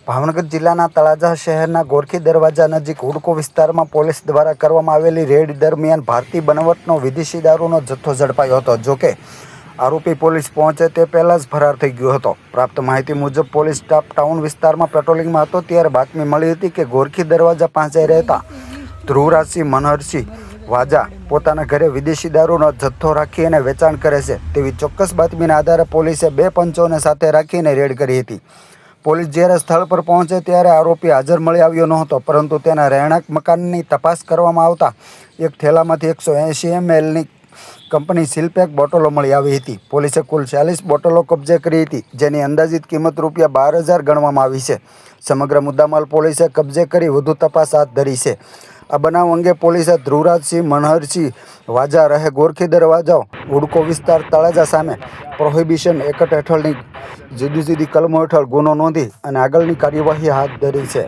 ભાવનગર જિલ્લાના તળાજા શહેરના ગોરખી દરવાજા નજીક હુડકો વિસ્તારમાં પોલીસ દ્વારા કરવામાં આવેલી રેડ દરમિયાન ભારતીય બનાવટનો વિદેશી દારૂનો જથ્થો ઝડપાયો હતો. જોકે આરોપી પોલીસ પહોંચે તે પહેલાં જ ફરાર થઈ ગયો હતો. પ્રાપ્ત માહિતી મુજબ પોલીસ સ્ટાફ ટાઉન વિસ્તારમાં પેટ્રોલિંગમાં હતો ત્યારે બાતમી મળી હતી કે ગોરખી દરવાજા પાસે રહેતા ધ્રુવરાજસિંહ મનહરસિંહ વાજા પોતાના ઘરે વિદેશી દારૂનો જથ્થો રાખી અને વેચાણ કરે છે તેવી ચોક્કસ બાતમીના આધારે પોલીસે 2 પંચોને સાથે રાખીને રેડ કરી હતી. પોલીસ જ્યારે સ્થળ પર પહોંચે ત્યારે આરોપી હાજર મળી આવ્યો નહોતો, પરંતુ તેના રહેણાંક મકાનની તપાસ કરવામાં આવતા એક થેલામાંથી 180 mlની કંપની સીલપેક બોટલો મળી આવી હતી. પોલીસે કુલ 40 બોટલો કબજે કરી હતી, જેની અંદાજિત કિંમત ₹12,000 ગણવામાં આવી છે. સમગ્ર મુદ્દામાલ પોલીસે કબજે કરી વધુ તપાસ હાથ ધરી છે. આ બનાવ અંગે પોલીસે ધ્રુવરાજસિંહ મનહરસિંહ વાજા રહે ગોરખી દરવાજા હુડકો વિસ્તાર તળાજા સામે પ્રોહિબિશન એક્ટ હેઠળની જુદી જુદી કલમો હેઠળ ગુનો નોંધી અને આગળની કાર્યવાહી હાથ ધરી છે.